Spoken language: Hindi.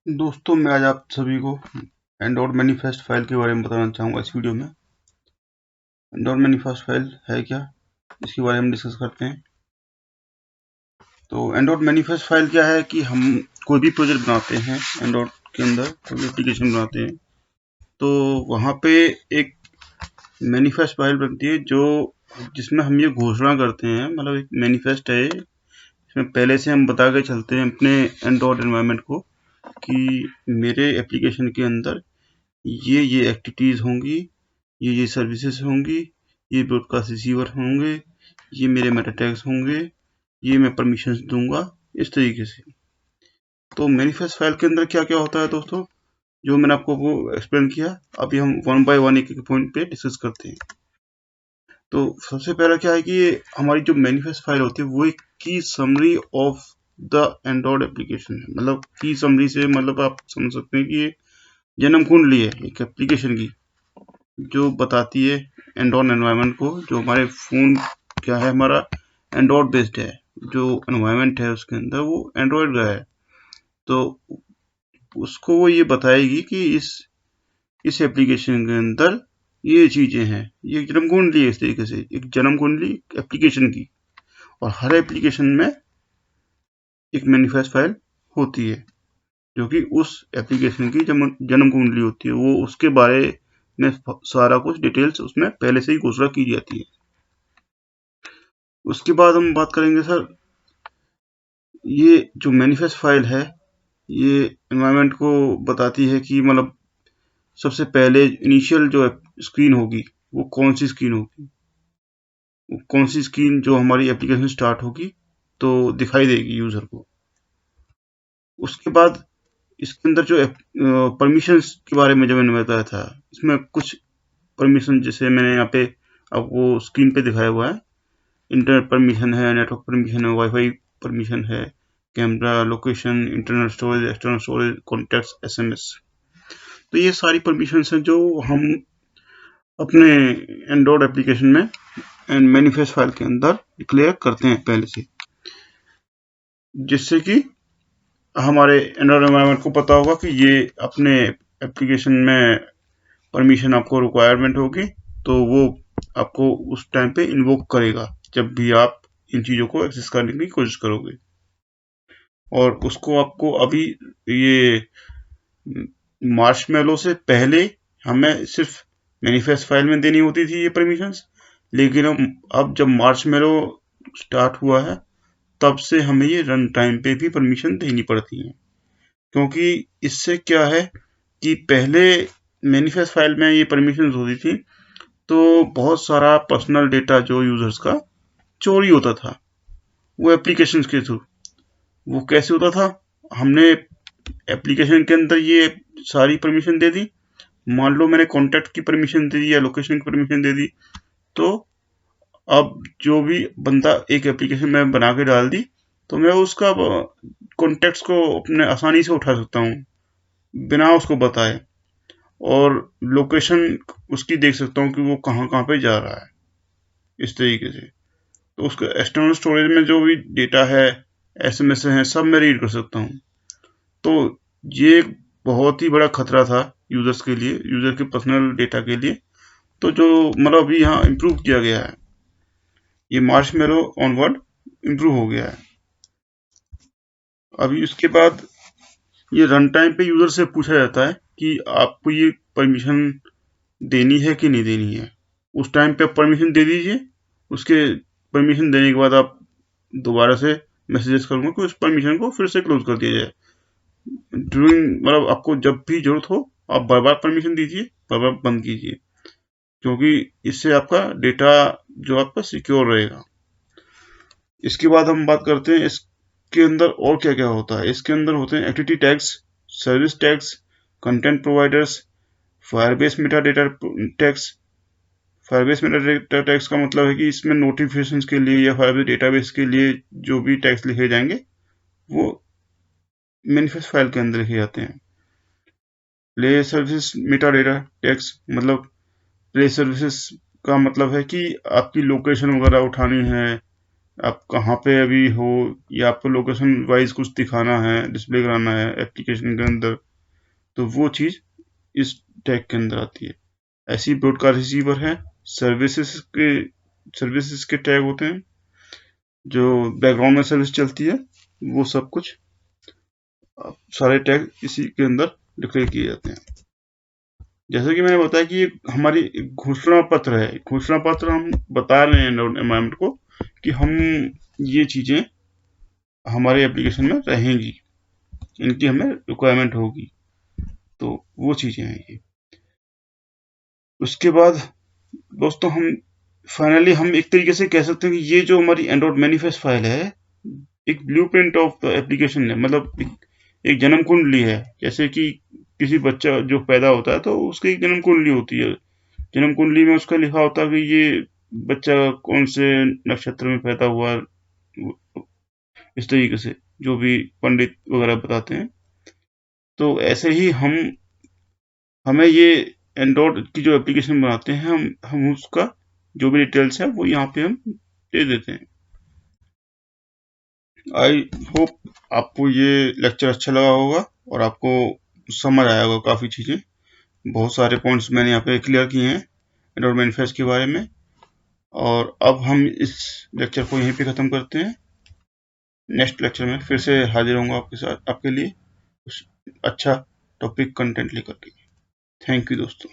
दोस्तों, मैं आज आप सभी को एंड्रॉयड मैनिफेस्ट फाइल के बारे में बताना चाहूँगा इस वीडियो में। एंड्रॉयड मैनिफेस्ट फाइल है क्या, इसके बारे में डिस्कस करते हैं। तो एंड्रॉयड मैनिफेस्ट फाइल क्या है कि हम कोई भी प्रोजेक्ट बनाते हैं एंड्रॉयड के अंदर, कोई भी एप्लीकेशन बनाते हैं तो वहाँ पे एक मैनिफेस्ट फाइल बनती है जो जिसमें हम ये घोषणा करते हैं, मतलब एक मैनिफेस्ट है। इसमें पहले से हम बता के चलते हैं अपने एंड्रॉयड एनवायरनमेंट को कि मेरे एप्लीकेशन के अंदर ये एक्टिविटीज़ होंगी, ये सर्विसेज होंगी, ये ब्रॉडकास्ट रिसीवर होंगे, ये मेरे मेटा टैग्स होंगे, ये मैं परमिशंस दूंगा, इस तरीके से। तो मैनिफेस्ट फाइल के अंदर क्या क्या होता है दोस्तों, जो मैंने आपको एक्सप्लेन किया, अभी हम वन बाय वन एक एक पॉइंट पे डिस्कस करते हैं। तो सबसे पहला क्या है कि हमारी जो मैनिफेस्ट फाइल होती है वो एक की summary of the Android application है। मतलब की समरी से मतलब आप समझ सकते हैं कि ये जन्म कुंडली है एक एप्लीकेशन की, जो बताती है एंड्रॉयड एनवायरनमेंट को। जो हमारे फ़ोन क्या है, हमारा एंड्रॉयड बेस्ड है, जो एनवायरनमेंट है उसके अंदर वो एंड्रॉयड का है। तो उसको वो ये बताएगी कि इस एप्लीकेशन के अंदर ये चीज़ें हैं। ये जन्म कुंडली है, इस तरीके से एक जन्म कुंडली एप्लीकेशन की। और हर एप्लीकेशन में एक मैनिफेस्ट फाइल होती है जो कि उस एप्लीकेशन की जन्म कुंडली होती है। वो उसके बारे में सारा कुछ डिटेल्स उसमें पहले से ही घोषणा की जाती है। उसके बाद हम बात करेंगे सर, ये जो मैनिफेस्ट फाइल है ये एनवायरनमेंट को बताती है कि मतलब सबसे पहले इनिशियल जो स्क्रीन होगी वो कौन सी स्क्रीन होगी, वो कौन सी स्क्रीन जो हमारी एप्लीकेशन स्टार्ट होगी तो दिखाई देगी यूज़र को। उसके बाद इसके अंदर जो परमिशंस के बारे में जो मैंने बताया था, इसमें कुछ परमिशन जैसे मैंने यहाँ पे आपको स्क्रीन पे दिखाया हुआ है। इंटरनेट परमिशन है, नेटवर्क परमिशन है, वाईफाई परमिशन है, camera, location, internal storage, external storage, contacts, SMS. तो ये सारी परमिशंस हैं जो हम अपने एंड्रॉयड एप्लीकेशन में एंड मैनिफेस्ट फाइल के अंदर डिक्लेयर करते हैं पहले से, जिससे कि हमारे एंड्रॉयड एनवायरनमेंट को पता होगा कि ये अपने एप्लीकेशन में परमिशन आपको रिक्वायरमेंट होगी तो वो आपको उस टाइम पे इन्वोक करेगा जब भी आप इन चीज़ों को एक्सेस करने की कोशिश करोगे। और उसको आपको अभी ये मार्शमैलो से पहले हमें सिर्फ मैनिफेस्ट फाइल में देनी होती थी ये परमिशंस, लेकिन अब जब मार्शमैलो स्टार्ट हुआ है तब से हमें ये रन टाइम पे भी परमिशन देनी पड़ती है। क्योंकि इससे क्या है कि पहले मैनिफेस्ट फाइल में ये परमिशंस होती थी तो बहुत सारा पर्सनल डेटा जो यूजर्स का चोरी होता था वो एप्लीकेशंस के थ्रू। वो कैसे होता था, हमने एप्लीकेशन के अंदर ये सारी परमिशन दे दी। मान लो मैंने कॉन्टैक्ट की परमिशन दे दी या लोकेशन की परमिशन दे दी, तो अब जो भी बंदा एक एप्लीकेशन में बना के डाल दी तो मैं उसका कॉन्टैक्ट्स को अपने आसानी से उठा सकता हूँ बिना उसको बताए, और लोकेशन उसकी देख सकता हूँ कि वो कहाँ कहाँ पे जा रहा है, इस तरीके से। तो उसका एक्सटर्नल स्टोरेज में जो भी डेटा है, एसएमएस हैं, सब मैं रीड कर सकता हूँ। तो ये एक बहुत ही बड़ा खतरा था यूजर्स के लिए, यूजर के पर्सनल डेटा के लिए। तो जो मतलब अभी यहाँ इम्प्रूव किया गया है, ये मार्शमैलो ऑनवर्ड इम्प्रूव हो गया है। अभी उसके बाद ये रन टाइम पे यूजर से पूछा जाता है कि आपको ये परमिशन देनी है कि नहीं देनी है। उस टाइम पे आप परमिशन दे दीजिए, उसके परमिशन देने के बाद आप दोबारा से मैसेजेस करूंगा कि उस परमिशन को फिर से क्लोज कर दिया जाए। ड्यूरिंग मतलब आपको जब भी जरूरत हो आप बार बार परमिशन दीजिए, बार बार बंद कीजिए, क्योंकि इससे आपका डेटा जो आपका सिक्योर रहेगा। इसके बाद हम बात करते हैं इसके अंदर और क्या क्या होता है। इसके अंदर होते हैं activity tags, service tags, content providers, Firebase Meta data tags. Firebase Meta data tags का मतलब है कि इसमें नोटिफिकेशंस के लिए या फायरबेस डेटाबेस के लिए जो भी टैग्स लिखे जाएंगे वो मैनिफेस्ट फाइल के अंदर लिखे जाते हैं। Play service Meta data tags मतलब प्ले सर्विसेज का मतलब है कि आपकी लोकेशन वगैरह उठानी है आप कहाँ पे अभी हो, या आपको लोकेशन वाइज कुछ दिखाना है, डिस्प्ले कराना है एप्लीकेशन के अंदर, तो वो चीज़ इस टैग के अंदर आती है। ऐसी ब्रॉडकास्ट रिसीवर है। सर्विसेज के टैग होते हैं, जो बैकग्राउंड में सर्विस चलती है, वो सब कुछ सारे टैग इसी के अंदर डिक्लेयर किए जाते हैं। जैसे कि मैंने बताया कि ये हमारी घोषणा पत्र है। घोषणा पत्र हम बता रहे हैं एनवायरनमेंट को कि हम ये चीज़ें हमारे एप्लीकेशन में रहेंगी, इनकी हमें रिक्वायरमेंट होगी, तो वो चीज़ें हैं ये। उसके बाद दोस्तों हम फाइनली हम एक तरीके से कह सकते हैं कि ये जो हमारी एंड्रॉइड मैनिफेस्ट फाइल है, एक ब्लूप्रिंट ऑफ द एप्लीकेशन है। मतलब एक जन्म कुंडली है। जैसे कि किसी बच्चा जो पैदा होता है तो उसकी एक जन्म कुंडली होती है। जन्म कुंडली में उसका लिखा होता है कि ये बच्चा कौन से नक्षत्र में पैदा हुआ, इस तरीके से जो भी पंडित वगैरह बताते हैं। तो ऐसे ही हमें ये एंड्रॉइड की जो एप्लीकेशन बनाते हैं, हम उसका जो भी डिटेल्स है वो यहाँ पे हम दे देते हैं। आई होप आपको ये लेक्चर अच्छा लगा होगा और आपको समझ आया होगा काफ़ी चीज़ें। बहुत सारे पॉइंट्स मैंने यहाँ पे क्लियर किए हैं एंड्रॉइड मैनिफेस्ट के बारे में। और अब हम इस लेक्चर को यहीं पे ख़त्म करते हैं। नेक्स्ट लेक्चर में फिर से हाजिर होऊंगा आपके साथ, आपके लिए कुछ अच्छा टॉपिक कंटेंट लेकर के। थैंक यू दोस्तों।